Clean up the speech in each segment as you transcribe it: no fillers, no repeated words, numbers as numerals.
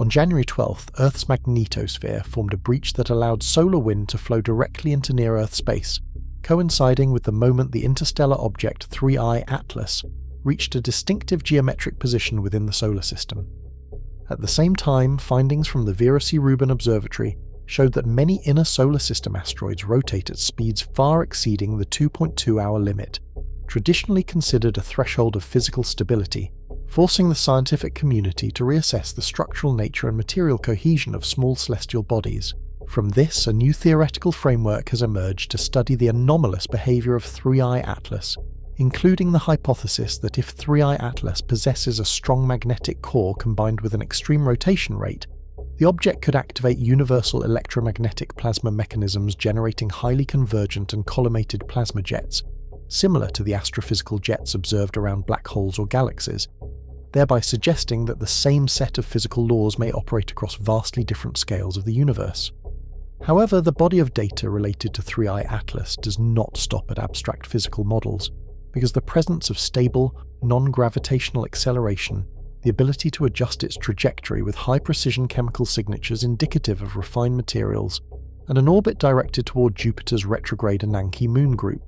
On January 12th, Earth's magnetosphere formed a breach that allowed solar wind to flow directly into near-Earth space, coinciding with the moment the interstellar object 3I Atlas reached a distinctive geometric position within the solar system. At the same time, findings from the Vera C Rubin Observatory showed that many inner solar system asteroids rotate at speeds far exceeding the 2.2-hour limit, traditionally considered a threshold of physical stability, forcing the scientific community to reassess the structural nature and material cohesion of small celestial bodies. From this, a new theoretical framework has emerged to study the anomalous behavior of 3I Atlas, including the hypothesis that if 3I Atlas possesses a strong magnetic core combined with an extreme rotation rate, the object could activate universal electromagnetic plasma mechanisms generating highly convergent and collimated plasma jets, similar to the astrophysical jets observed around black holes or galaxies, thereby suggesting that the same set of physical laws may operate across vastly different scales of the universe. However, the body of data related to 3I Atlas does not stop at abstract physical models, because the presence of stable, non-gravitational acceleration, the ability to adjust its trajectory with high-precision chemical signatures indicative of refined materials, and an orbit directed toward Jupiter's retrograde Ananke moon group.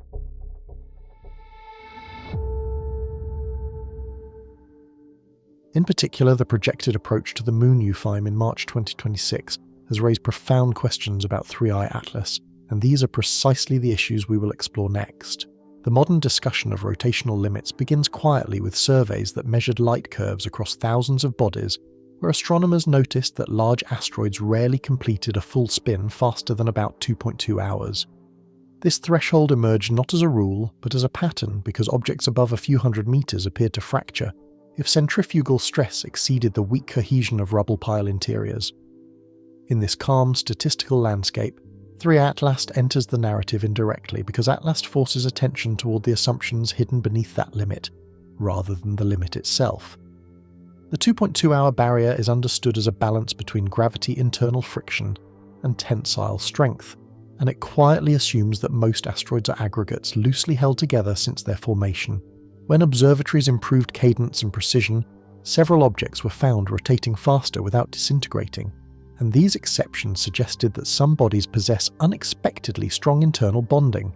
In particular, the projected approach to the moon UFIME in March 2026 has raised profound questions about 3I Atlas, and these are precisely the issues we will explore next. The modern discussion of rotational limits begins quietly with surveys that measured light curves across thousands of bodies, where astronomers noticed that large asteroids rarely completed a full spin faster than about 2.2 hours. This threshold emerged not as a rule, but as a pattern because objects above a few hundred meters appeared to fracture if centrifugal stress exceeded the weak cohesion of rubble pile interiors. In this calm, statistical landscape, 3I Atlas enters the narrative indirectly because Atlas forces attention toward the assumptions hidden beneath that limit, rather than the limit itself. The 2.2-hour barrier is understood as a balance between gravity internal friction and tensile strength, and it quietly assumes that most asteroids are aggregates loosely held together since their formation. When observatories improved cadence and precision, several objects were found rotating faster without disintegrating, and these exceptions suggested that some bodies possess unexpectedly strong internal bonding.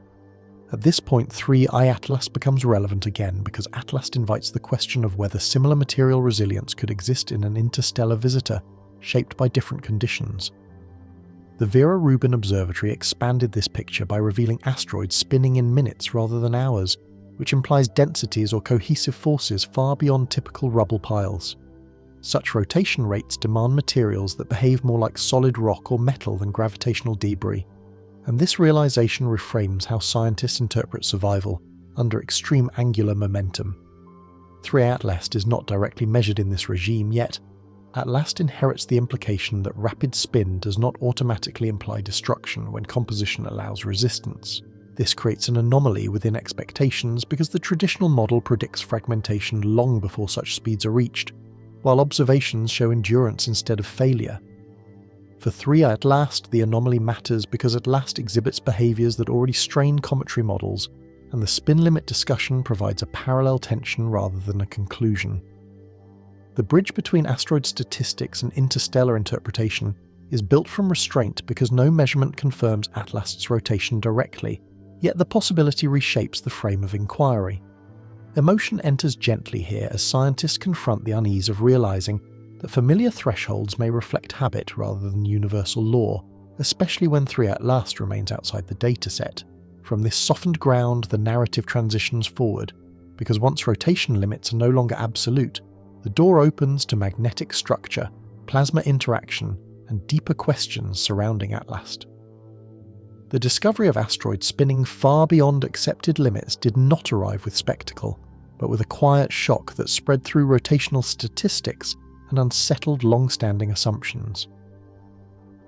At this point, 3I Atlas becomes relevant again because Atlas invites the question of whether similar material resilience could exist in an interstellar visitor, shaped by different conditions. The Vera Rubin Observatory expanded this picture by revealing asteroids spinning in minutes rather than hours, which implies densities or cohesive forces far beyond typical rubble piles. Such rotation rates demand materials that behave more like solid rock or metal than gravitational debris, and this realization reframes how scientists interpret survival under extreme angular momentum. 3I Atlas is not directly measured in this regime, yet Atlas inherits the implication that rapid spin does not automatically imply destruction when composition allows resistance. This creates an anomaly within expectations because the traditional model predicts fragmentation long before such speeds are reached, while observations show endurance instead of failure. For 3I Atlas, the anomaly matters because Atlas exhibits behaviors that already strain cometry models, and the spin limit discussion provides a parallel tension rather than a conclusion. The bridge between asteroid statistics and interstellar interpretation is built from restraint because no measurement confirms Atlas's rotation directly, yet the possibility reshapes the frame of inquiry. Emotion enters gently here as scientists confront the unease of realizing that familiar thresholds may reflect habit rather than universal law, especially when 3I Atlas remains outside the dataset. From this softened ground, the narrative transitions forward, because once rotation limits are no longer absolute, the door opens to magnetic structure, plasma interaction, and deeper questions surrounding Atlas. The discovery of asteroids spinning far beyond accepted limits did not arrive with spectacle, but with a quiet shock that spread through rotational statistics and unsettled long-standing assumptions.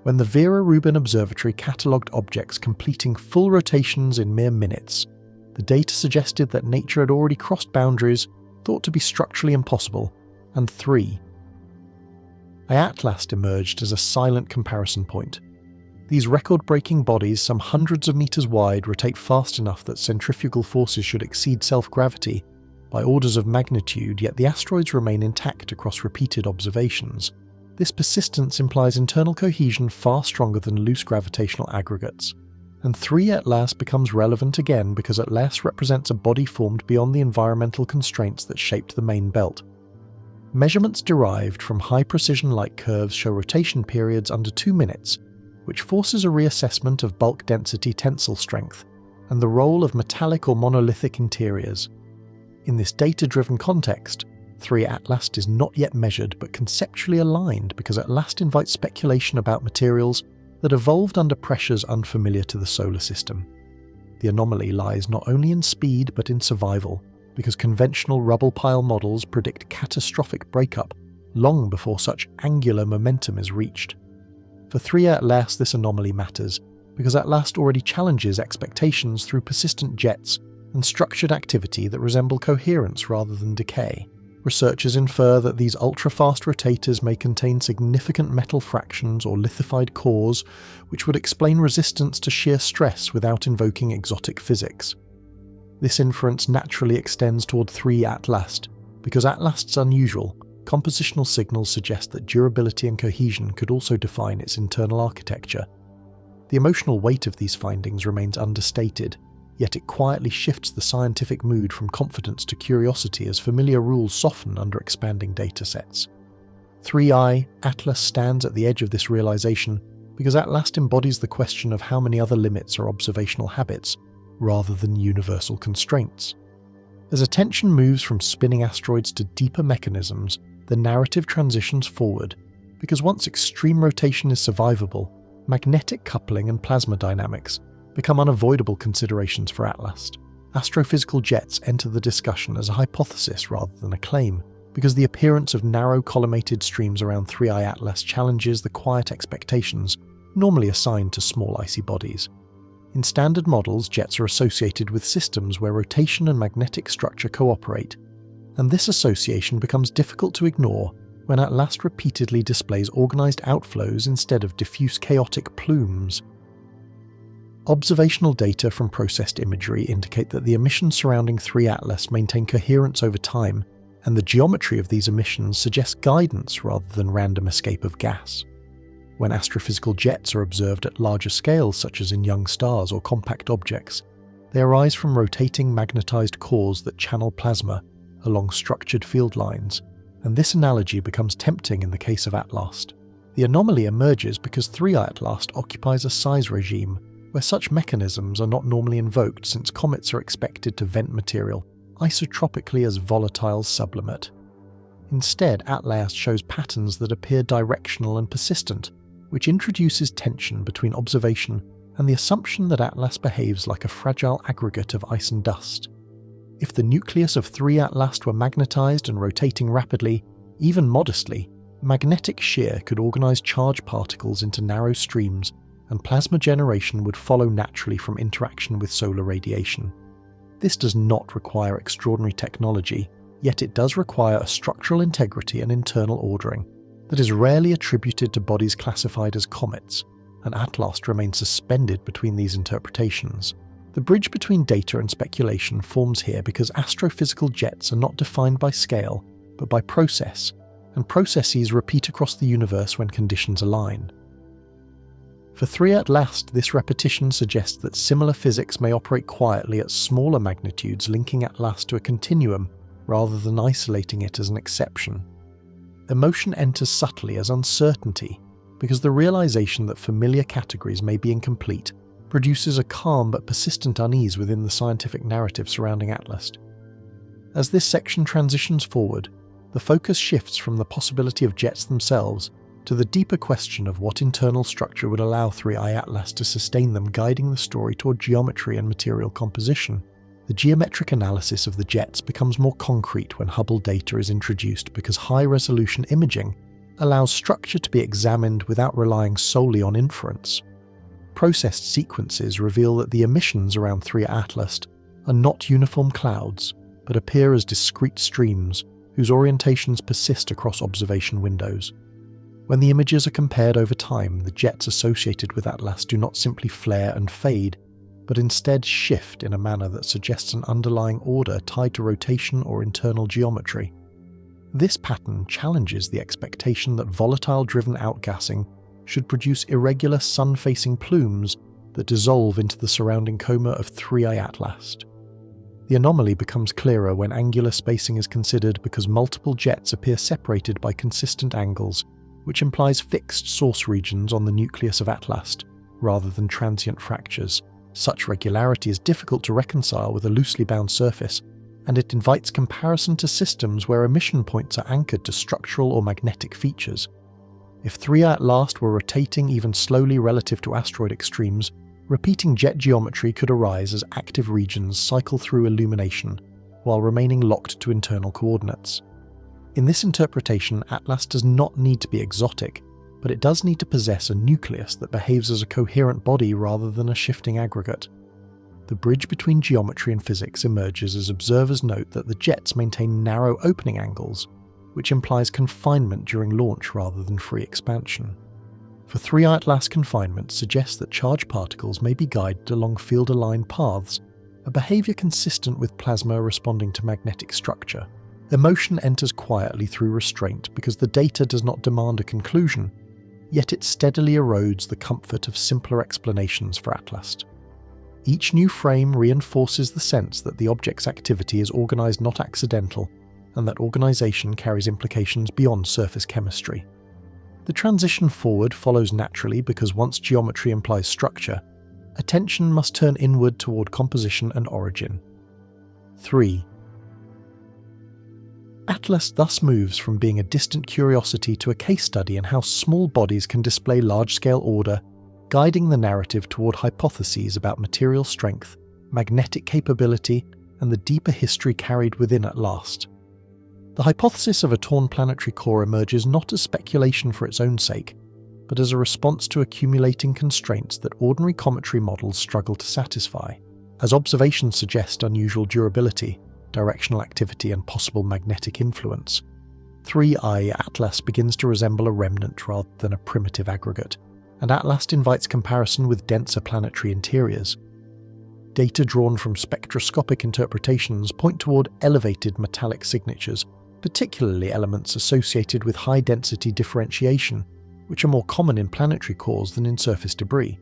When the Vera Rubin Observatory catalogued objects completing full rotations in mere minutes, the data suggested that nature had already crossed boundaries thought to be structurally impossible, and 3I Atlas emerged as a silent comparison point. These record-breaking bodies, some hundreds of meters wide, rotate fast enough that centrifugal forces should exceed self-gravity by orders of magnitude, yet the asteroids remain intact across repeated observations. This persistence implies internal cohesion far stronger than loose gravitational aggregates, and 3 at last becomes relevant again because at last represents a body formed beyond the environmental constraints that shaped the main belt. Measurements derived from high-precision light curves show rotation periods under 2 minutes, which forces a reassessment of bulk density tensile strength and the role of metallic or monolithic interiors. In this data-driven context, 3 at last is not yet measured but conceptually aligned because at last invites speculation about materials that evolved under pressures unfamiliar to the solar system. The anomaly lies not only in speed but in survival, because conventional rubble pile models predict catastrophic breakup long before such angular momentum is reached. For 3 at last, this anomaly matters, because at last already challenges expectations through persistent jets and structured activity that resemble coherence rather than decay. Researchers infer that these ultra-fast rotators may contain significant metal fractions or lithified cores, which would explain resistance to shear stress without invoking exotic physics. This inference naturally extends toward 3 at last, because at last's unusual, compositional signals suggest that durability and cohesion could also define its internal architecture. The emotional weight of these findings remains understated, yet it quietly shifts the scientific mood from confidence to curiosity as familiar rules soften under expanding datasets. 3I Atlas stands at the edge of this realization because at last embodies the question of how many other limits are observational habits, rather than universal constraints. As attention moves from spinning asteroids to deeper mechanisms, the narrative transitions forward, because once extreme rotation is survivable, magnetic coupling and plasma dynamics become unavoidable considerations for Atlas. Astrophysical jets enter the discussion as a hypothesis rather than a claim, because the appearance of narrow collimated streams around 3I Atlas challenges the quiet expectations normally assigned to small icy bodies. In standard models, jets are associated with systems where rotation and magnetic structure cooperate, and this association becomes difficult to ignore when Atlas repeatedly displays organized outflows instead of diffuse chaotic plumes. Observational data from processed imagery indicate that the emissions surrounding 3 Atlas maintain coherence over time, and the geometry of these emissions suggests guidance rather than random escape of gas. When astrophysical jets are observed at larger scales, such as in young stars or compact objects, they arise from rotating magnetized cores that channel plasma along structured field lines, and this analogy becomes tempting in the case of Atlas. The anomaly emerges because 3I Atlas occupies a size regime where such mechanisms are not normally invoked, since comets are expected to vent material isotropically as volatile sublimate. Instead, Atlas shows patterns that appear directional and persistent, which introduces tension between observation and the assumption that Atlas behaves like a fragile aggregate of ice and dust. If the nucleus of 3 Atlas were magnetized and rotating rapidly, even modestly, magnetic shear could organize charge particles into narrow streams, and plasma generation would follow naturally from interaction with solar radiation. This does not require extraordinary technology, yet it does require a structural integrity and internal ordering that is rarely attributed to bodies classified as comets, and Atlas remains suspended between these interpretations. The bridge between data and speculation forms here because astrophysical jets are not defined by scale, but by process, and processes repeat across the universe when conditions align. For 3 Atlas, this repetition suggests that similar physics may operate quietly at smaller magnitudes, linking Atlas to a continuum rather than isolating it as an exception. Emotion enters subtly as uncertainty, because the realization that familiar categories may be incomplete produces a calm but persistent unease within the scientific narrative surrounding Atlas. As this section transitions forward, the focus shifts from the possibility of jets themselves to the deeper question of what internal structure would allow 3I Atlas to sustain them, guiding the story toward geometry and material composition. The geometric analysis of the jets becomes more concrete when Hubble data is introduced, because high-resolution imaging allows structure to be examined without relying solely on inference. Processed sequences reveal that the emissions around 3 Atlas are not uniform clouds, but appear as discrete streams whose orientations persist across observation windows. When the images are compared over time, the jets associated with Atlas do not simply flare and fade, but instead shift in a manner that suggests an underlying order tied to rotation or internal geometry. This pattern challenges the expectation that volatile-driven outgassing should produce irregular sun-facing plumes that dissolve into the surrounding coma of 3I Atlas. The anomaly becomes clearer when angular spacing is considered because multiple jets appear separated by consistent angles, which implies fixed source regions on the nucleus of Atlas, rather than transient fractures. Such regularity is difficult to reconcile with a loosely bound surface, and it invites comparison to systems where emission points are anchored to structural or magnetic features. If 3I Atlas were rotating even slowly relative to asteroid extremes, repeating jet geometry could arise as active regions cycle through illumination, while remaining locked to internal coordinates. In this interpretation, Atlas does not need to be exotic, but it does need to possess a nucleus that behaves as a coherent body rather than a shifting aggregate. The bridge between geometry and physics emerges as observers note that the jets maintain narrow opening angles, which implies confinement during launch rather than free expansion. For 3I Atlas, confinement suggests that charged particles may be guided along field-aligned paths, a behaviour consistent with plasma responding to magnetic structure. Emotion enters quietly through restraint because the data does not demand a conclusion, yet it steadily erodes the comfort of simpler explanations for Atlas. Each new frame reinforces the sense that the object's activity is organised not accidental, and that organisation carries implications beyond surface chemistry. The transition forward follows naturally because once geometry implies structure, attention must turn inward toward composition and origin. 3. Atlas thus moves from being a distant curiosity to a case study in how small bodies can display large-scale order, guiding the narrative toward hypotheses about material strength, magnetic capability, and the deeper history carried within at last. The hypothesis of a torn planetary core emerges not as speculation for its own sake, but as a response to accumulating constraints that ordinary cometry models struggle to satisfy. As observations suggest unusual durability, directional activity, and possible magnetic influence, 3I Atlas begins to resemble a remnant rather than a primitive aggregate, and Atlas invites comparison with denser planetary interiors. Data drawn from spectroscopic interpretations point toward elevated metallic signatures, particularly elements associated with high-density differentiation, which are more common in planetary cores than in surface debris.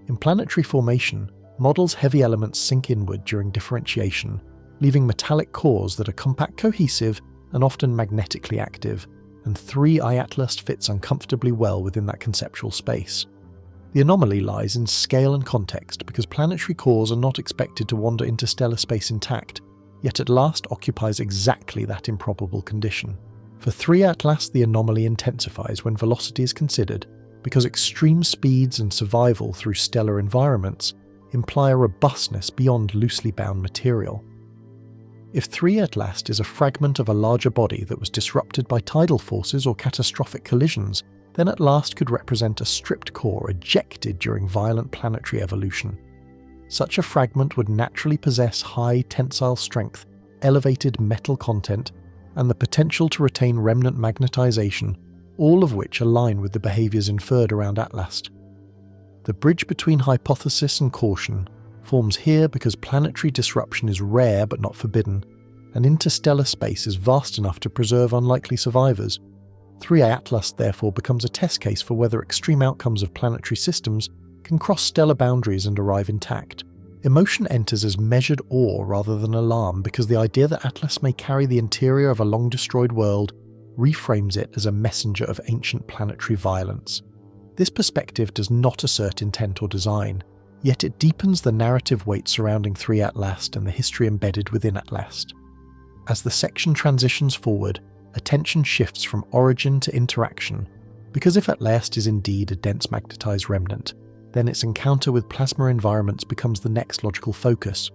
In planetary formation, models' heavy elements sink inward during differentiation, leaving metallic cores that are compact, cohesive, and often magnetically active, and 3I Atlas fits uncomfortably well within that conceptual space. The anomaly lies in scale and context because planetary cores are not expected to wander interstellar space intact, yet at last occupies exactly that improbable condition. For 3I Atlas, the anomaly intensifies when velocity is considered, because extreme speeds and survival through stellar environments imply a robustness beyond loosely bound material. If 3I Atlas is a fragment of a larger body that was disrupted by tidal forces or catastrophic collisions, then at last could represent a stripped core ejected during violent planetary evolution. Such a fragment would naturally possess high tensile strength, elevated metal content, and the potential to retain remnant magnetization, all of which align with the behaviors inferred around Atlas. The bridge between hypothesis and caution forms here because planetary disruption is rare but not forbidden, and interstellar space is vast enough to preserve unlikely survivors. 3I Atlas therefore becomes a test case for whether extreme outcomes of planetary systems can cross stellar boundaries and arrive intact. Emotion enters as measured awe rather than alarm because the idea that Atlas may carry the interior of a long-destroyed world reframes it as a messenger of ancient planetary violence. This perspective does not assert intent or design, yet it deepens the narrative weight surrounding 3I Atlas and the history embedded within Atlas. As the section transitions forward, attention shifts from origin to interaction, because if Atlas is indeed a dense magnetized remnant, then its encounter with plasma environments becomes the next logical focus.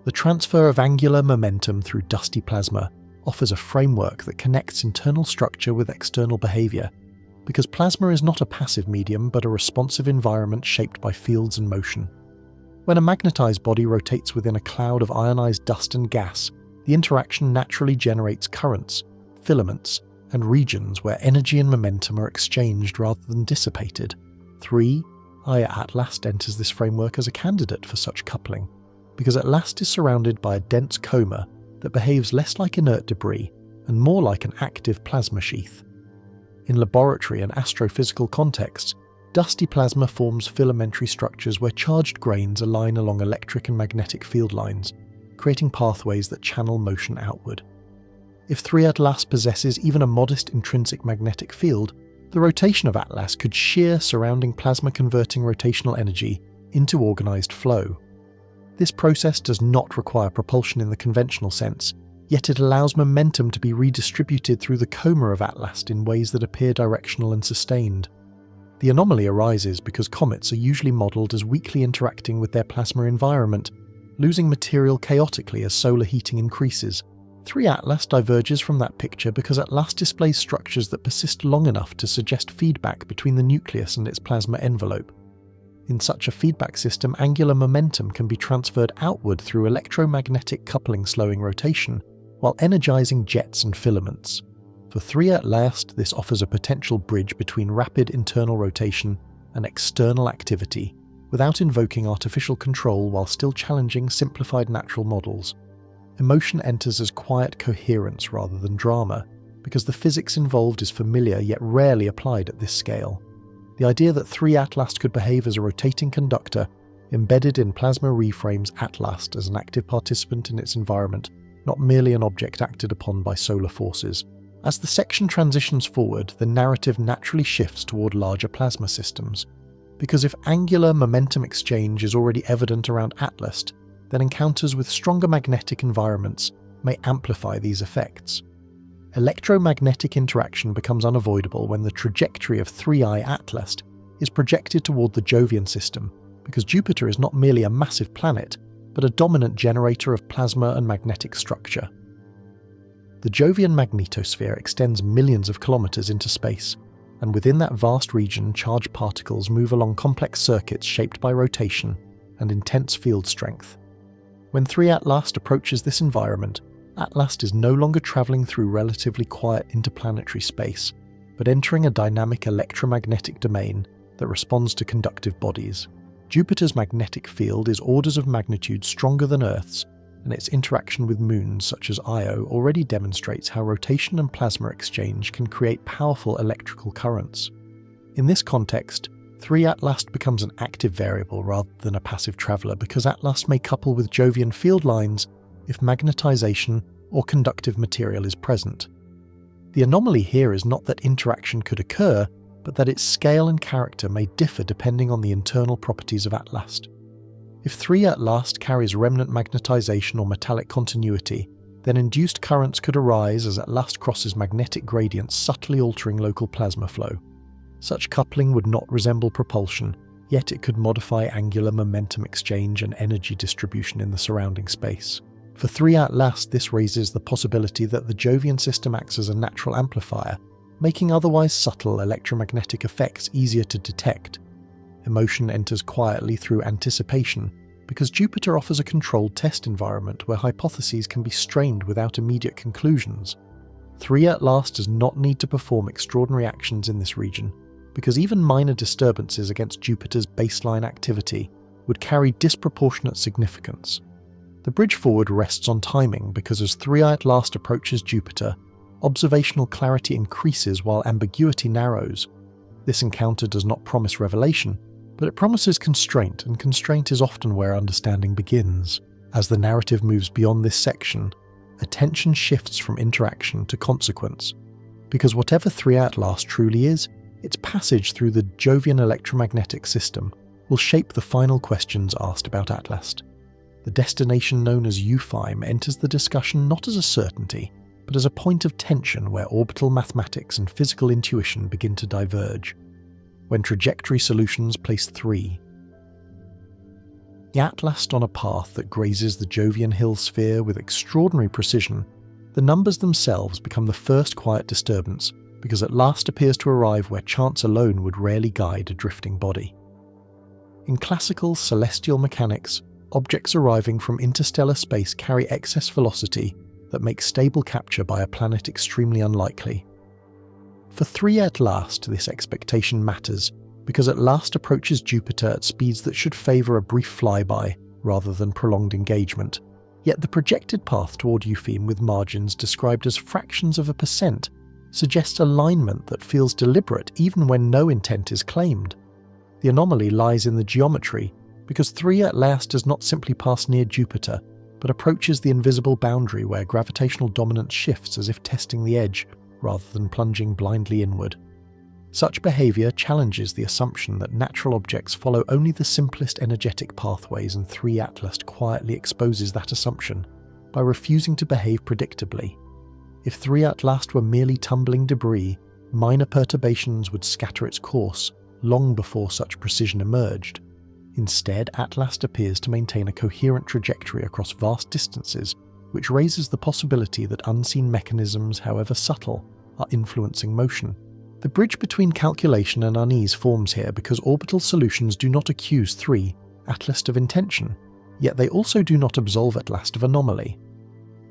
The transfer of angular momentum through dusty plasma offers a framework that connects internal structure with external behavior, because plasma is not a passive medium but a responsive environment shaped by fields and motion. When a magnetized body rotates within a cloud of ionized dust and gas, the interaction naturally generates currents, filaments, and regions where energy and momentum are exchanged rather than dissipated. 3I Atlas enters this framework as a candidate for such coupling, because Atlas is surrounded by a dense coma that behaves less like inert debris and more like an active plasma sheath. In laboratory and astrophysical contexts, dusty plasma forms filamentary structures where charged grains align along electric and magnetic field lines, creating pathways that channel motion outward. If 3 Atlas possesses even a modest intrinsic magnetic field, the rotation of Atlas could shear surrounding plasma-converting rotational energy into organized flow. This process does not require propulsion in the conventional sense, yet it allows momentum to be redistributed through the coma of Atlas in ways that appear directional and sustained. The anomaly arises because comets are usually modelled as weakly interacting with their plasma environment, losing material chaotically as solar heating increases. 3 Atlas diverges from that picture because Atlas displays structures that persist long enough to suggest feedback between the nucleus and its plasma envelope. In such a feedback system, angular momentum can be transferred outward through electromagnetic coupling slowing rotation, while energizing jets and filaments. For 3 Atlas, this offers a potential bridge between rapid internal rotation and external activity, without invoking artificial control while still challenging simplified natural models. Emotion enters as quiet coherence rather than drama, because the physics involved is familiar yet rarely applied at this scale. The idea that 3 Atlas could behave as a rotating conductor, embedded in plasma reframes Atlas as an active participant in its environment, not merely an object acted upon by solar forces. As the section transitions forward, the narrative naturally shifts toward larger plasma systems, because if angular momentum exchange is already evident around Atlas, then encounters with stronger magnetic environments may amplify these effects. Electromagnetic interaction becomes unavoidable when the trajectory of 3I Atlas is projected toward the Jovian system, because Jupiter is not merely a massive planet, but a dominant generator of plasma and magnetic structure. The Jovian magnetosphere extends millions of kilometers into space, and within that vast region, charged particles move along complex circuits shaped by rotation and intense field strength. When 3 Atlas approaches this environment, Atlas is no longer travelling through relatively quiet interplanetary space, but entering a dynamic electromagnetic domain that responds to conductive bodies. Jupiter's magnetic field is orders of magnitude stronger than Earth's, and its interaction with moons such as Io already demonstrates how rotation and plasma exchange can create powerful electrical currents. In this context, 3 Atlas becomes an active variable rather than a passive traveller, because Atlas may couple with Jovian field lines if magnetization or conductive material is present. The anomaly here is not that interaction could occur, but that its scale and character may differ depending on the internal properties of Atlas. If 3 Atlas carries remnant magnetization or metallic continuity, then induced currents could arise as Atlas crosses magnetic gradients, subtly altering local plasma flow. Such coupling would not resemble propulsion, yet it could modify angular momentum exchange and energy distribution in the surrounding space. For 3 Atlas, this raises the possibility that the Jovian system acts as a natural amplifier, making otherwise subtle electromagnetic effects easier to detect. Emotion enters quietly through anticipation, because Jupiter offers a controlled test environment where hypotheses can be strained without immediate conclusions. 3 Atlas does not need to perform extraordinary actions in this region, because even minor disturbances against Jupiter's baseline activity would carry disproportionate significance. The bridge forward rests on timing, because as 3 Atlas approaches Jupiter, observational clarity increases while ambiguity narrows. This encounter does not promise revelation, but it promises constraint, and constraint is often where understanding begins. As the narrative moves beyond this section, attention shifts from interaction to consequence, because whatever 3 Atlas truly is, its passage through the Jovian electromagnetic system will shape the final questions asked about Atlas. The destination known as Euphime enters the discussion not as a certainty, but as a point of tension where orbital mathematics and physical intuition begin to diverge. When trajectory solutions place 3. The Atlas on a path that grazes the Jovian hill sphere with extraordinary precision, the numbers themselves become the first quiet disturbance, because at last appears to arrive where chance alone would rarely guide a drifting body. In classical celestial mechanics, objects arriving from interstellar space carry excess velocity that makes stable capture by a planet extremely unlikely. For 3 Atlas, this expectation matters, because Atlas approaches Jupiter at speeds that should favour a brief flyby rather than prolonged engagement. Yet the projected path toward Eupheme with margins described as fractions of a percent suggests alignment that feels deliberate even when no intent is claimed. The anomaly lies in the geometry, because 3 at last does not simply pass near Jupiter, but approaches the invisible boundary where gravitational dominance shifts as if testing the edge, rather than plunging blindly inward. Such behaviour challenges the assumption that natural objects follow only the simplest energetic pathways, and 3 Atlas quietly exposes that assumption by refusing to behave predictably. If 3 Atlas were merely tumbling debris, minor perturbations would scatter its course long before such precision emerged. Instead, Atlas appears to maintain a coherent trajectory across vast distances, which raises the possibility that unseen mechanisms, however subtle, are influencing motion. The bridge between calculation and unease forms here because orbital solutions do not accuse 3 Atlas of intention, yet they also do not absolve Atlas of anomaly.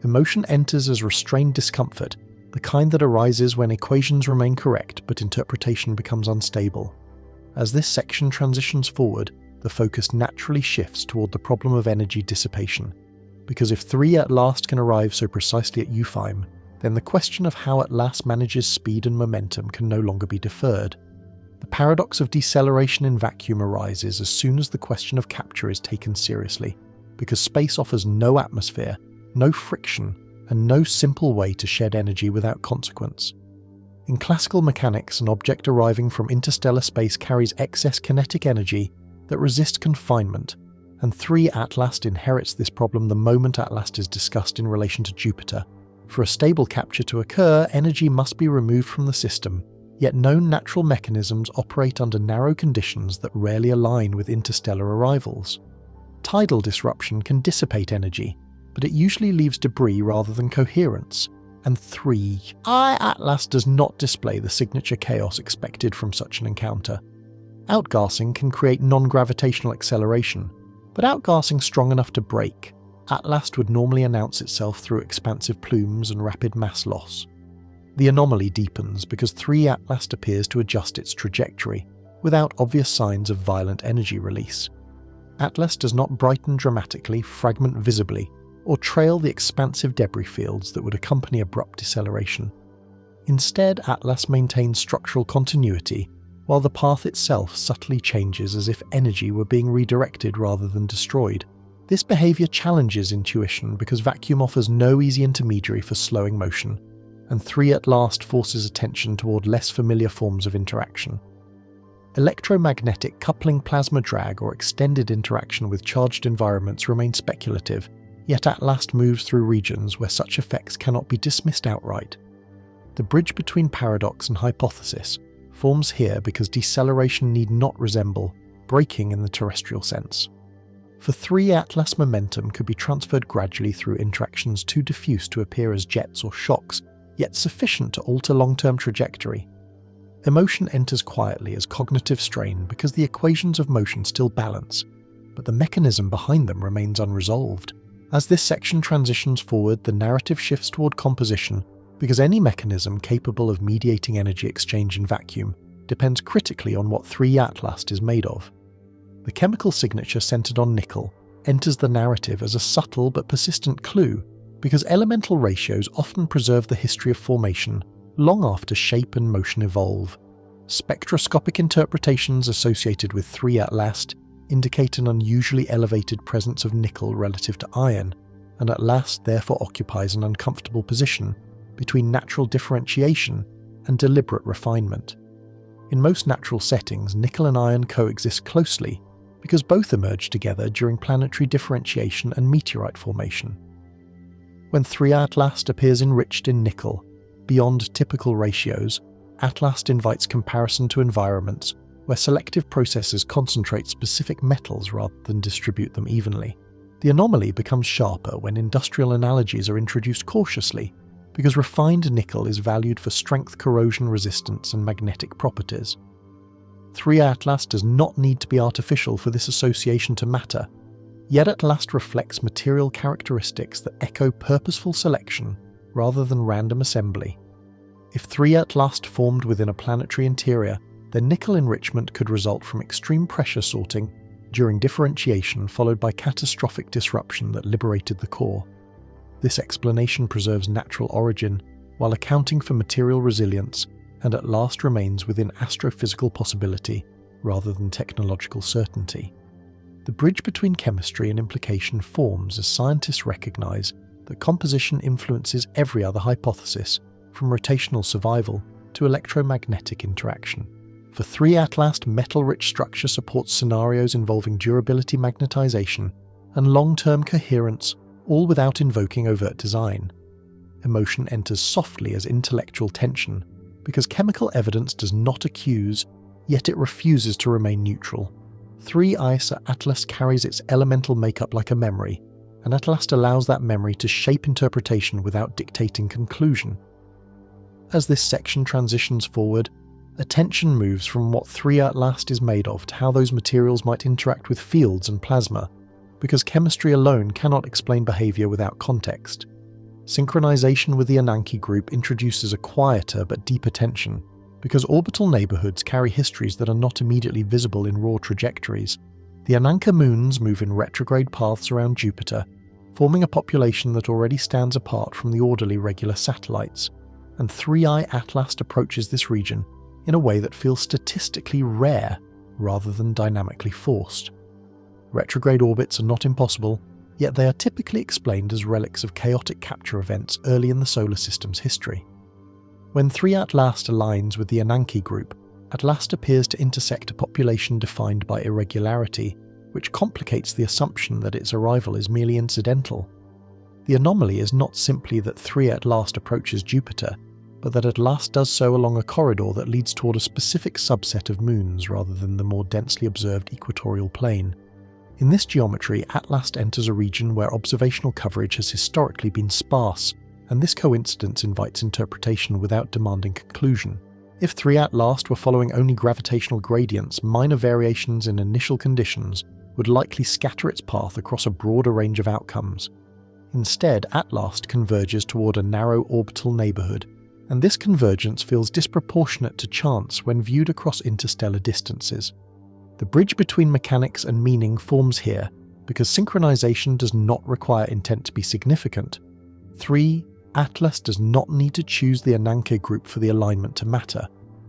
Emotion enters as restrained discomfort, the kind that arises when equations remain correct but interpretation becomes unstable. As this section transitions forward, the focus naturally shifts toward the problem of energy dissipation, because if 3 at last can arrive so precisely at Euphime, then the question of how Atlas manages speed and momentum can no longer be deferred. The paradox of deceleration in vacuum arises as soon as the question of capture is taken seriously, because space offers no atmosphere, no friction, and no simple way to shed energy without consequence. In classical mechanics, an object arriving from interstellar space carries excess kinetic energy that resists confinement, and 3 Atlas inherits this problem the moment Atlas is discussed in relation to Jupiter. For a stable capture to occur, energy must be removed from the system, yet known natural mechanisms operate under narrow conditions that rarely align with interstellar arrivals. Tidal disruption can dissipate energy, but it usually leaves debris rather than coherence, and 3 Atlas does not display the signature chaos expected from such an encounter. Outgassing can create non-gravitational acceleration, but outgassing strong enough to break, Atlas would normally announce itself through expansive plumes and rapid mass loss. The anomaly deepens because 3 Atlas appears to adjust its trajectory, without obvious signs of violent energy release. Atlas does not brighten dramatically, fragment visibly, or trail the expansive debris fields that would accompany abrupt deceleration. Instead, Atlas maintains structural continuity, while the path itself subtly changes as if energy were being redirected rather than destroyed. This behaviour challenges intuition because vacuum offers no easy intermediary for slowing motion, and 3 at last forces attention toward less familiar forms of interaction. Electromagnetic coupling plasma drag or extended interaction with charged environments remain speculative, yet at last moves through regions where such effects cannot be dismissed outright. The bridge between paradox and hypothesis forms here because deceleration need not resemble braking in the terrestrial sense. For 3 Atlas momentum could be transferred gradually through interactions too diffuse to appear as jets or shocks, yet sufficient to alter long-term trajectory. Emotion enters quietly as cognitive strain because the equations of motion still balance, but the mechanism behind them remains unresolved. As this section transitions forward, the narrative shifts toward composition because any mechanism capable of mediating energy exchange in vacuum depends critically on what 3 Atlas is made of. The chemical signature centered on nickel enters the narrative as a subtle but persistent clue because elemental ratios often preserve the history of formation long after shape and motion evolve. Spectroscopic interpretations associated with 3 Atlas indicate an unusually elevated presence of nickel relative to iron, and Atlas therefore occupies an uncomfortable position between natural differentiation and deliberate refinement. In most natural settings, nickel and iron coexist closely because both emerge together during planetary differentiation and meteorite formation. When 3 Atlas appears enriched in nickel, beyond typical ratios, Atlas invites comparison to environments where selective processes concentrate specific metals rather than distribute them evenly. The anomaly becomes sharper when industrial analogies are introduced cautiously, because refined nickel is valued for strength, corrosion resistance, and magnetic properties. 3 Atlas does not need to be artificial for this association to matter, yet at last reflects material characteristics that echo purposeful selection rather than random assembly. If 3 Atlas formed within a planetary interior, then nickel enrichment could result from extreme pressure sorting during differentiation followed by catastrophic disruption that liberated the core. This explanation preserves natural origin while accounting for material resilience and at last remains within astrophysical possibility rather than technological certainty. The bridge between chemistry and implication forms as scientists recognize that composition influences every other hypothesis, from rotational survival to electromagnetic interaction. For 3 at last, metal-rich structure supports scenarios involving durability magnetization and long-term coherence, all without invoking overt design. Emotion enters softly as intellectual tension, because chemical evidence does not accuse, yet it refuses to remain neutral. 3i Atlas carries its elemental makeup like a memory, and at last allows that memory to shape interpretation without dictating conclusion. As this section transitions forward, attention moves from what 3 at last is made of to how those materials might interact with fields and plasma, because chemistry alone cannot explain behavior without context. Synchronization with the Ananke group introduces a quieter but deeper tension, because orbital neighborhoods carry histories that are not immediately visible in raw trajectories. The Ananke moons move in retrograde paths around Jupiter, forming a population that already stands apart from the orderly regular satellites, and 3i Atlas approaches this region in a way that feels statistically rare rather than dynamically forced. Retrograde orbits are not impossible, yet they are typically explained as relics of chaotic capture events early in the solar system's history. When 3 at last aligns with the Ananke group, at last appears to intersect a population defined by irregularity, which complicates the assumption that its arrival is merely incidental. The anomaly is not simply that 3 at last approaches Jupiter, but that at last does so along a corridor that leads toward a specific subset of moons rather than the more densely observed equatorial plane. In this geometry, at last enters a region where observational coverage has historically been sparse, and this coincidence invites interpretation without demanding conclusion. If 3 at last were following only gravitational gradients, minor variations in initial conditions would likely scatter its path across a broader range of outcomes. Instead, at last converges toward a narrow orbital neighborhood, and this convergence feels disproportionate to chance when viewed across interstellar distances. The bridge between mechanics and meaning forms here, because synchronization does not require intent to be significant. 3. Atlas does not need to choose the Ananke group for the alignment to matter,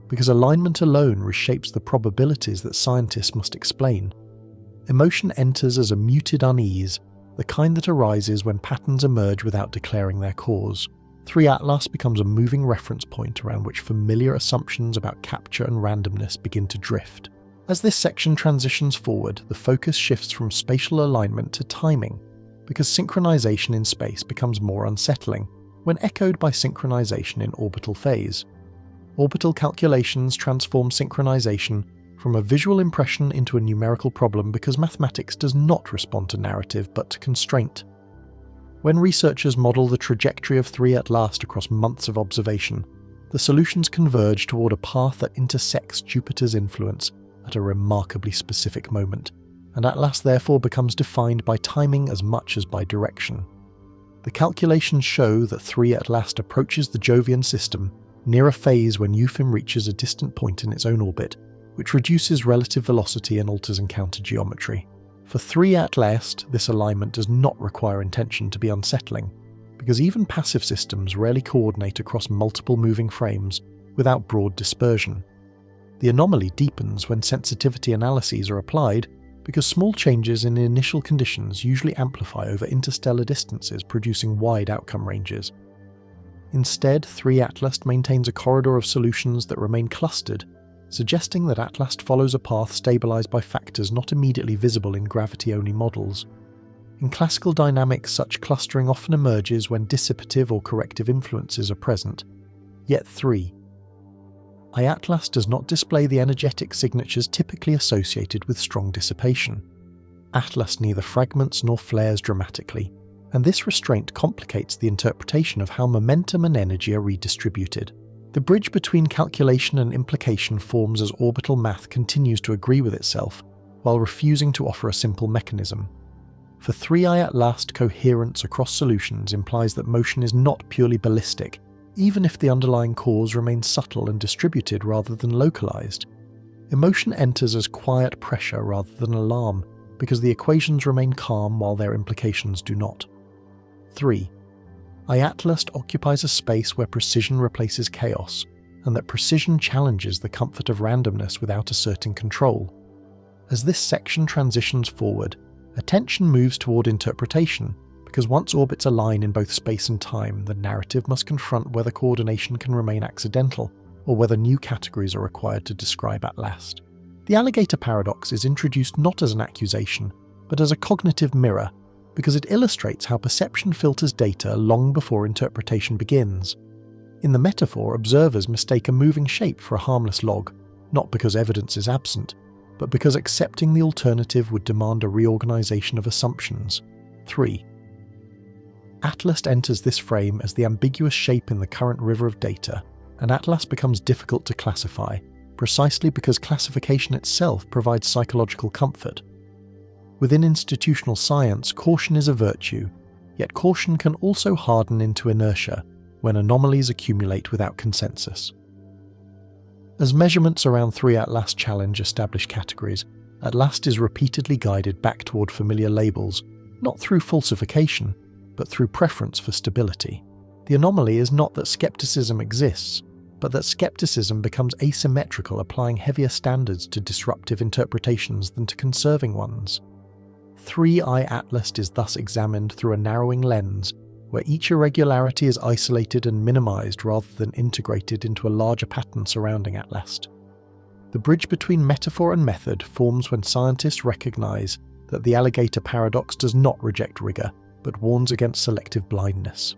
because alignment alone reshapes the probabilities that scientists must explain. Emotion enters as a muted unease, the kind that arises when patterns emerge without declaring their cause. 3 Atlas becomes a moving reference point around which familiar assumptions about capture and randomness begin to drift. As this section transitions forward, the focus shifts from spatial alignment to timing, because synchronization in space becomes more unsettling when echoed by synchronization in orbital phase. Orbital calculations transform synchronization from a visual impression into a numerical problem because mathematics does not respond to narrative but to constraint. When researchers model the trajectory of 3 at last across months of observation, the solutions converge toward a path that intersects Jupiter's influence at a remarkably specific moment, and at last therefore becomes defined by timing as much as by direction. The calculations show that 3 at last approaches the Jovian system near a phase when Euphim reaches a distant point in its own orbit, which reduces relative velocity and alters encounter geometry. For 3 at last, this alignment does not require intention to be unsettling, because even passive systems rarely coordinate across multiple moving frames without broad dispersion. The anomaly deepens when sensitivity analyses are applied, because small changes in initial conditions usually amplify over interstellar distances, producing wide outcome ranges. Instead, 3 Atlas maintains a corridor of solutions that remain clustered, suggesting that Atlas follows a path stabilized by factors not immediately visible in gravity-only models. In classical dynamics, such clustering often emerges when dissipative or corrective influences are present. Yet 3 Atlas does not display the energetic signatures typically associated with strong dissipation. Atlas neither fragments nor flares dramatically, and this restraint complicates the interpretation of how momentum and energy are redistributed. The bridge between calculation and implication forms as orbital math continues to agree with itself, while refusing to offer a simple mechanism. For 3i at last, coherence across solutions implies that motion is not purely ballistic, even if the underlying cause remains subtle and distributed rather than localized. Emotion enters as quiet pressure rather than alarm, because the equations remain calm while their implications do not. 3. I-Atlas occupies a space where precision replaces chaos, and that precision challenges the comfort of randomness without asserting control. As this section transitions forward, attention moves toward interpretation, because once orbits align in both space and time, the narrative must confront whether coordination can remain accidental, or whether new categories are required to describe at last. The alligator paradox is introduced not as an accusation, but as a cognitive mirror, because it illustrates how perception filters data long before interpretation begins. In the metaphor, observers mistake a moving shape for a harmless log, not because evidence is absent, but because accepting the alternative would demand a reorganization of assumptions. 3. Atlas enters this frame as the ambiguous shape in the current river of data, and Atlas becomes difficult to classify, precisely because classification itself provides psychological comfort. Within institutional science, caution is a virtue, yet caution can also harden into inertia when anomalies accumulate without consensus. As measurements around 3-Atlas challenge established categories, Atlas is repeatedly guided back toward familiar labels, not through falsification, but through preference for stability. The anomaly is not that skepticism exists, but that skepticism becomes asymmetrical, applying heavier standards to disruptive interpretations than to conserving ones. 3-I-Atlas is thus examined through a narrowing lens, where each irregularity is isolated and minimized rather than integrated into a larger pattern surrounding Atlas. The bridge between metaphor and method forms when scientists recognize that the alligator paradox does not reject rigor, but warns against selective blindness.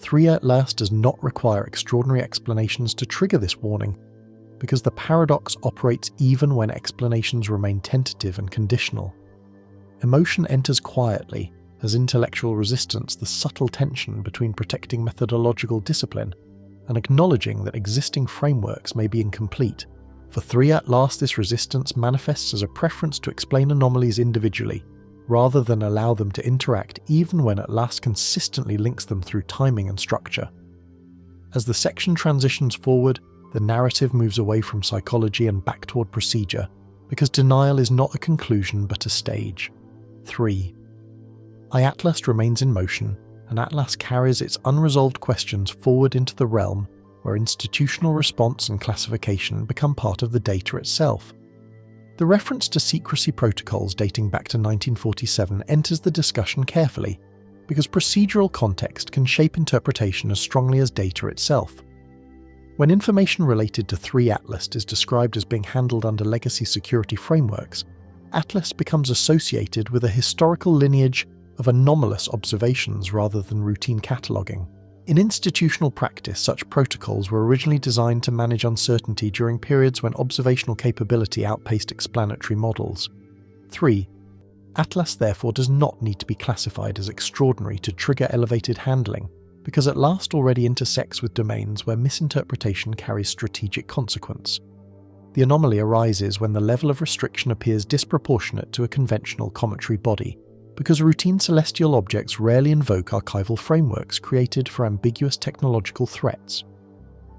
3-Atlas does not require extraordinary explanations to trigger this warning, because the paradox operates even when explanations remain tentative and conditional. Emotion enters quietly, as intellectual resistance, the subtle tension between protecting methodological discipline and acknowledging that existing frameworks may be incomplete. For 3-Atlas, this resistance manifests as a preference to explain anomalies individually, rather than allow them to interact even when Atlas consistently links them through timing and structure. As the section transitions forward, the narrative moves away from psychology and back toward procedure, because denial is not a conclusion but a stage. 3. I-Atlas remains in motion, and Atlas carries its unresolved questions forward into the realm where institutional response and classification become part of the data itself. The reference to secrecy protocols dating back to 1947 enters the discussion carefully, because procedural context can shape interpretation as strongly as data itself. When information related to 3-Atlas is described as being handled under legacy security frameworks, Atlas becomes associated with a historical lineage of anomalous observations rather than routine cataloguing. In institutional practice, such protocols were originally designed to manage uncertainty during periods when observational capability outpaced explanatory models. 3. Atlas therefore does not need to be classified as extraordinary to trigger elevated handling, because Atlas already intersects with domains where misinterpretation carries strategic consequence. The anomaly arises when the level of restriction appears disproportionate to a conventional cometary body, because routine celestial objects rarely invoke archival frameworks created for ambiguous technological threats.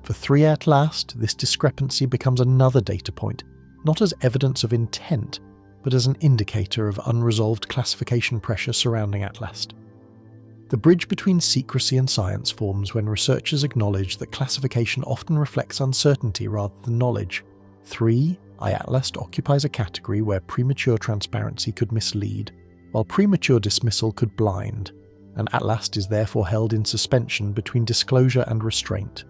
For 3-Atlas, this discrepancy becomes another data point, not as evidence of intent, but as an indicator of unresolved classification pressure surrounding Atlas. The bridge between secrecy and science forms when researchers acknowledge that classification often reflects uncertainty rather than knowledge. 3-I-Atlas occupies a category where premature transparency could mislead, while premature dismissal could blind, and Atlas is therefore held in suspension between disclosure and restraint.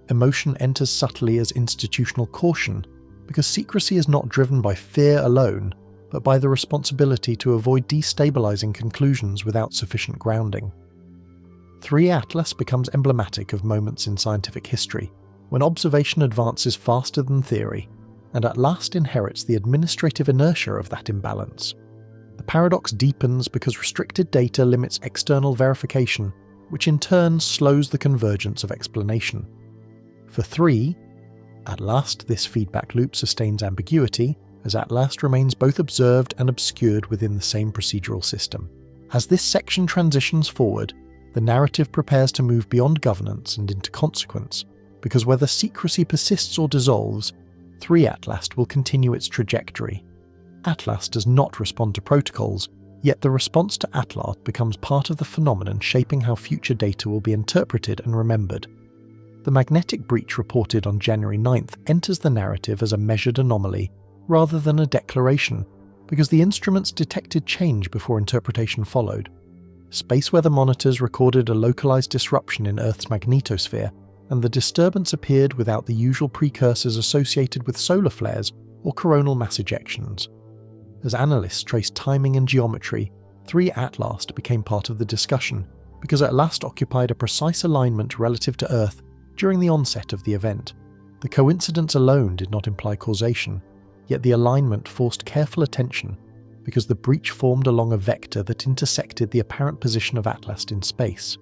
Emotion enters subtly as institutional caution, because secrecy is not driven by fear alone, but by the responsibility to avoid destabilizing conclusions without sufficient grounding. 3-Atlas becomes emblematic of moments in scientific history, when observation advances faster than theory, and at last inherits the administrative inertia of that imbalance. The paradox deepens because restricted data limits external verification, which in turn slows the convergence of explanation. For 3, at last this feedback loop sustains ambiguity, as at last remains both observed and obscured within the same procedural system. As this section transitions forward, the narrative prepares to move beyond governance and into consequence, because whether secrecy persists or dissolves, 3 Atlas will continue its trajectory. Atlas does not respond to protocols, yet the response to Atlas becomes part of the phenomenon shaping how future data will be interpreted and remembered. The magnetic breach reported on January 9th enters the narrative as a measured anomaly rather than a declaration, because the instruments detected change before interpretation followed. Space weather monitors recorded a localized disruption in Earth's magnetosphere, and the disturbance appeared without the usual precursors associated with solar flares or coronal mass ejections. As analysts traced timing and geometry, 3 Atlas became part of the discussion, because Atlas occupied a precise alignment relative to Earth during the onset of the event. The coincidence alone did not imply causation, yet the alignment forced careful attention, because the breach formed along a vector that intersected the apparent position of Atlas in space.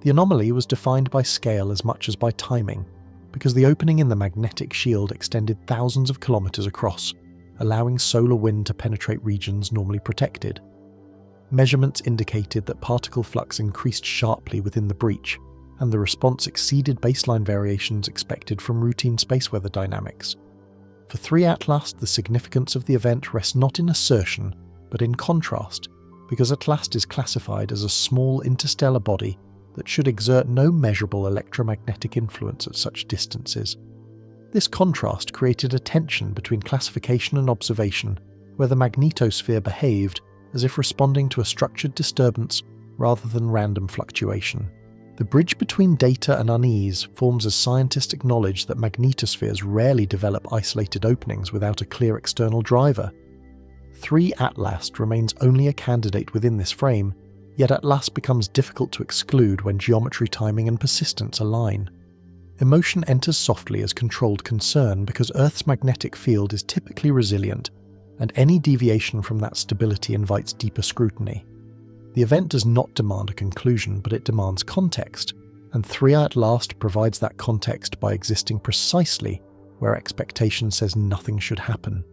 The anomaly was defined by scale as much as by timing, because the opening in the magnetic shield extended thousands of kilometers across, allowing solar wind to penetrate regions normally protected. Measurements indicated that particle flux increased sharply within the breach, and the response exceeded baseline variations expected from routine space weather dynamics. For 3 Atlas, the significance of the event rests not in assertion, but in contrast, because Atlas is classified as a small interstellar body that should exert no measurable electromagnetic influence at such distances. This contrast created a tension between classification and observation, where the magnetosphere behaved as if responding to a structured disturbance rather than random fluctuation. The bridge between data and unease forms as scientists acknowledge that magnetospheres rarely develop isolated openings without a clear external driver. 3 Atlas remains only a candidate within this frame, yet Atlas becomes difficult to exclude when geometry, timing, and persistence align. Emotion enters softly as controlled concern because Earth's magnetic field is typically resilient, and any deviation from that stability invites deeper scrutiny. The event does not demand a conclusion, but it demands context, and 3 Atlas provides that context by existing precisely where expectation says nothing should happen.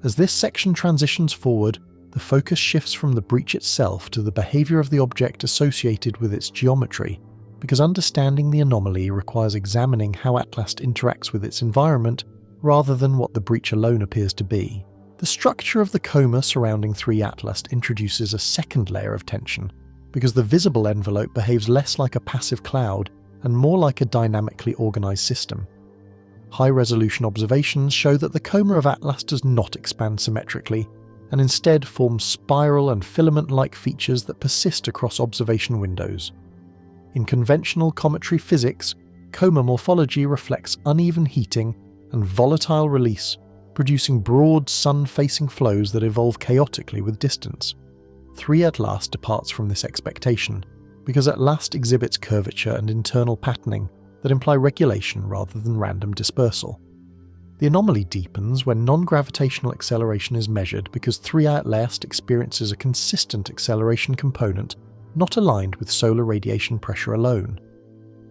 As this section transitions forward, the focus shifts from the breach itself to the behavior of the object associated with its geometry, because understanding the anomaly requires examining how Atlas interacts with its environment rather than what the breach alone appears to be. The structure of the coma surrounding 3 Atlas introduces a second layer of tension, because the visible envelope behaves less like a passive cloud and more like a dynamically organized system. High-resolution observations show that the coma of Atlas does not expand symmetrically, and instead forms spiral and filament-like features that persist across observation windows. In conventional cometary physics, coma morphology reflects uneven heating and volatile release, producing broad sun-facing flows that evolve chaotically with distance. 3 Atlas departs from this expectation, because Atlas exhibits curvature and internal patterning that imply regulation rather than random dispersal. The anomaly deepens when non-gravitational acceleration is measured because 3 Atlas experiences a consistent acceleration component not aligned with solar radiation pressure alone.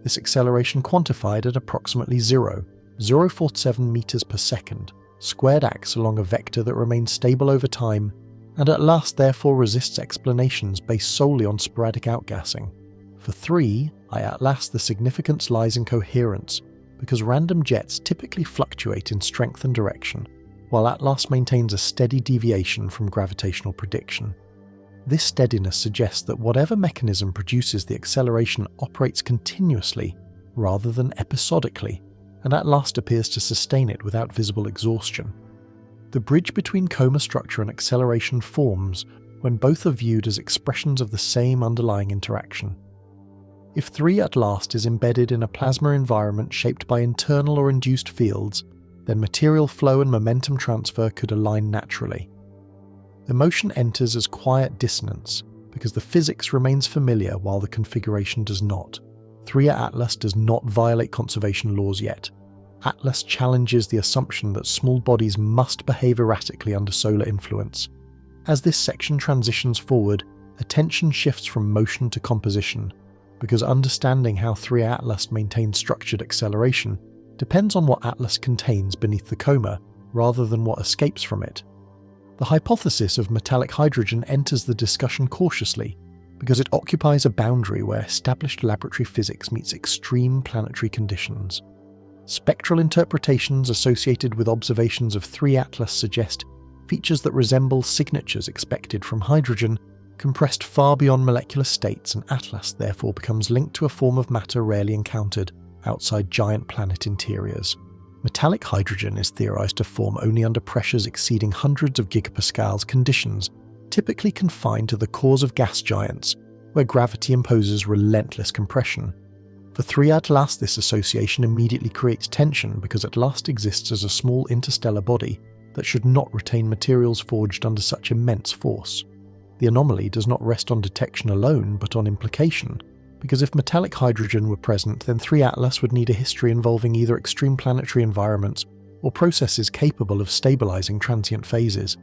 This acceleration quantified at approximately 0.047 meters per second, squared acts along a vector that remains stable over time, and Atlas therefore resists explanations based solely on sporadic outgassing. For 3 Atlas, the significance lies in coherence, because random jets typically fluctuate in strength and direction, while Atlas maintains a steady deviation from gravitational prediction. This steadiness suggests that whatever mechanism produces the acceleration operates continuously rather than episodically, and Atlas appears to sustain it without visible exhaustion. The bridge between coma structure and acceleration forms when both are viewed as expressions of the same underlying interaction. If 3 Atlas is embedded in a plasma environment shaped by internal or induced fields, then material flow and momentum transfer could align naturally. Emotion enters as quiet dissonance, because the physics remains familiar while the configuration does not. 3 Atlas does not violate conservation laws yet. Atlas challenges the assumption that small bodies must behave erratically under solar influence. As this section transitions forward, attention shifts from motion to composition, because understanding how 3 Atlas maintains structured acceleration depends on what Atlas contains beneath the coma, rather than what escapes from it. The hypothesis of metallic hydrogen enters the discussion cautiously, because it occupies a boundary where established laboratory physics meets extreme planetary conditions. Spectral interpretations associated with observations of 3 Atlas suggest features that resemble signatures expected from hydrogen compressed far beyond molecular states, and Atlas therefore becomes linked to a form of matter rarely encountered outside giant planet interiors. Metallic hydrogen is theorized to form only under pressures exceeding hundreds of gigapascals, conditions typically confined to the cores of gas giants, where gravity imposes relentless compression. For 3 Atlas, this association immediately creates tension because Atlas exists as a small interstellar body that should not retain materials forged under such immense force. The anomaly does not rest on detection alone, but on implication, because if metallic hydrogen were present, then 3 Atlas would need a history involving either extreme planetary environments or processes capable of stabilizing transient phases.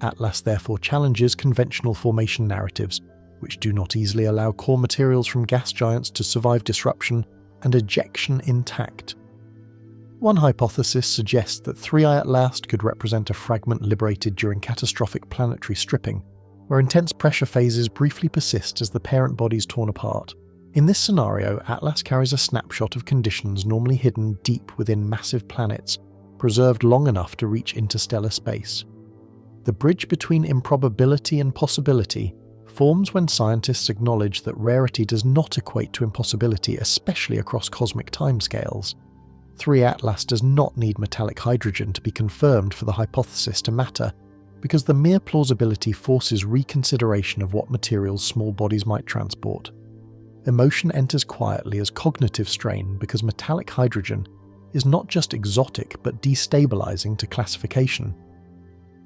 Atlas therefore challenges conventional formation narratives, which do not easily allow core materials from gas giants to survive disruption and ejection intact. One hypothesis suggests that 3I at last could represent a fragment liberated during catastrophic planetary stripping, where intense pressure phases briefly persist as the parent body is torn apart. In this scenario, Atlas carries a snapshot of conditions normally hidden deep within massive planets, preserved long enough to reach interstellar space. The bridge between improbability and possibility forms when scientists acknowledge that rarity does not equate to impossibility, especially across cosmic timescales. 3 Atlas does not need metallic hydrogen to be confirmed for the hypothesis to matter, because the mere plausibility forces reconsideration of what materials small bodies might transport. Emotion enters quietly as cognitive strain because metallic hydrogen is not just exotic but destabilizing to classification.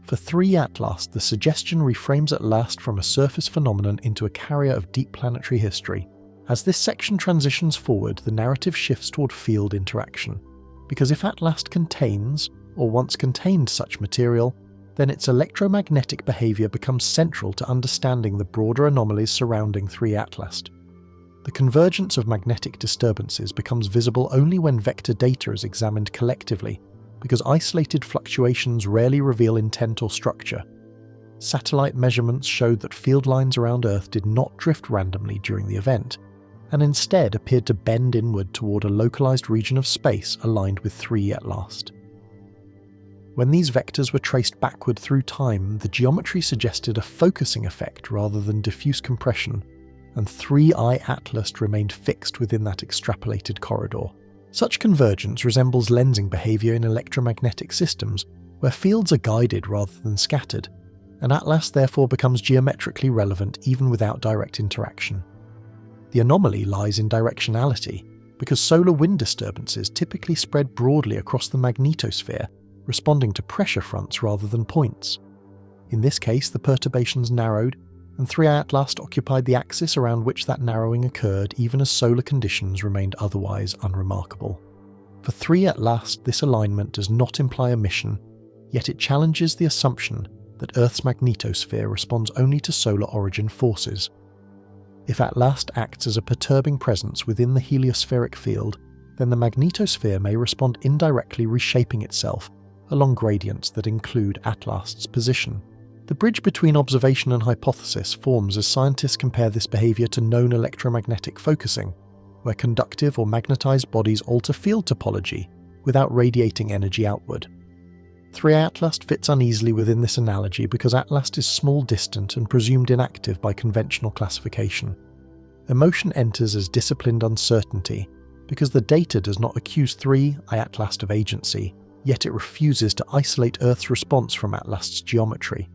For 3 Atlas, the suggestion reframes at last from a surface phenomenon into a carrier of deep planetary history. As this section transitions forward, the narrative shifts toward field interaction, because if Atlas contains, or once contained such material, then its electromagnetic behavior becomes central to understanding the broader anomalies surrounding 3 Atlas. The convergence of magnetic disturbances becomes visible only when vector data is examined collectively, because isolated fluctuations rarely reveal intent or structure. Satellite measurements showed that field lines around Earth did not drift randomly during the event, and instead appeared to bend inward toward a localized region of space aligned with 3 at last. When these vectors were traced backward through time, the geometry suggested a focusing effect rather than diffuse compression, and 3I Atlas remained fixed within that extrapolated corridor. Such convergence resembles lensing behavior in electromagnetic systems, where fields are guided rather than scattered, and Atlas therefore becomes geometrically relevant even without direct interaction. The anomaly lies in directionality, because solar wind disturbances typically spread broadly across the magnetosphere, responding to pressure fronts rather than points. In this case, the perturbations narrowed, and 3I at last occupied the axis around which that narrowing occurred even as solar conditions remained otherwise unremarkable. For 3 at last, this alignment does not imply omission, yet it challenges the assumption that Earth's magnetosphere responds only to solar origin forces. If at last acts as a perturbing presence within the heliospheric field, then the magnetosphere may respond indirectly, reshaping itself along gradients that include at last's position. The bridge between observation and hypothesis forms as scientists compare this behavior to known electromagnetic focusing, where conductive or magnetized bodies alter field topology without radiating energy outward. 3 Atlas fits uneasily within this analogy because Atlas is small, distant, and presumed inactive by conventional classification. Emotion enters as disciplined uncertainty because the data does not accuse 3 Atlas of agency, yet it refuses to isolate Earth's response from Atlas's geometry.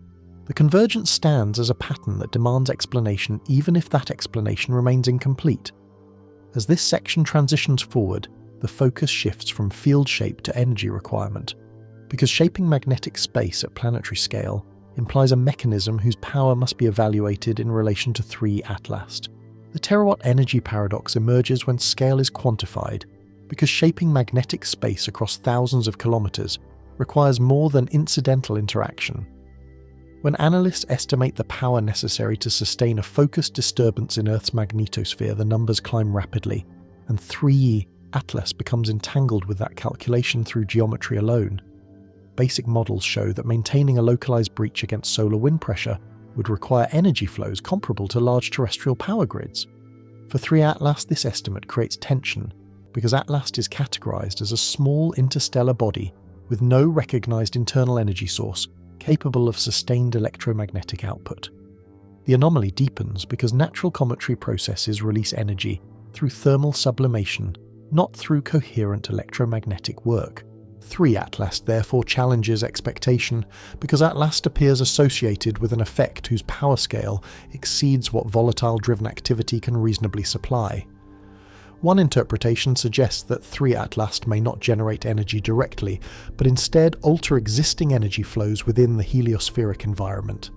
The convergence stands as a pattern that demands explanation even if that explanation remains incomplete. As this section transitions forward, the focus shifts from field shape to energy requirement, because shaping magnetic space at planetary scale implies a mechanism whose power must be evaluated in relation to 3 Atlas. The terawatt energy paradox emerges when scale is quantified, because shaping magnetic space across thousands of kilometers requires more than incidental interaction. When analysts estimate the power necessary to sustain a focused disturbance in Earth's magnetosphere, the numbers climb rapidly, and 3 Atlas becomes entangled with that calculation through geometry alone. Basic models show that maintaining a localized breach against solar wind pressure would require energy flows comparable to large terrestrial power grids. For 3 Atlas, this estimate creates tension, because at last is categorized as a small interstellar body with no recognized internal energy source capable of sustained electromagnetic output. The anomaly deepens because natural cometary processes release energy through thermal sublimation, not through coherent electromagnetic work. 3 at last therefore challenges expectation because at last appears associated with an effect whose power scale exceeds what volatile-driven activity can reasonably supply. One interpretation suggests that 3 at last may not generate energy directly, but instead alter existing energy flows within the heliospheric environment.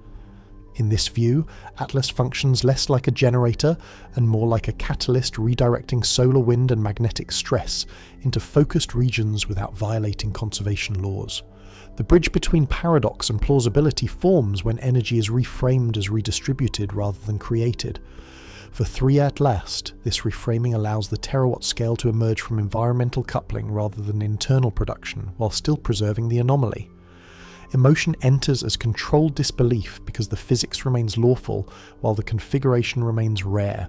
In this view, Atlas functions less like a generator and more like a catalyst redirecting solar wind and magnetic stress into focused regions without violating conservation laws. The bridge between paradox and plausibility forms when energy is reframed as redistributed rather than created. For 3 at last, this reframing allows the terawatt scale to emerge from environmental coupling rather than internal production, while still preserving the anomaly. Emotion enters as controlled disbelief because the physics remains lawful while the configuration remains rare.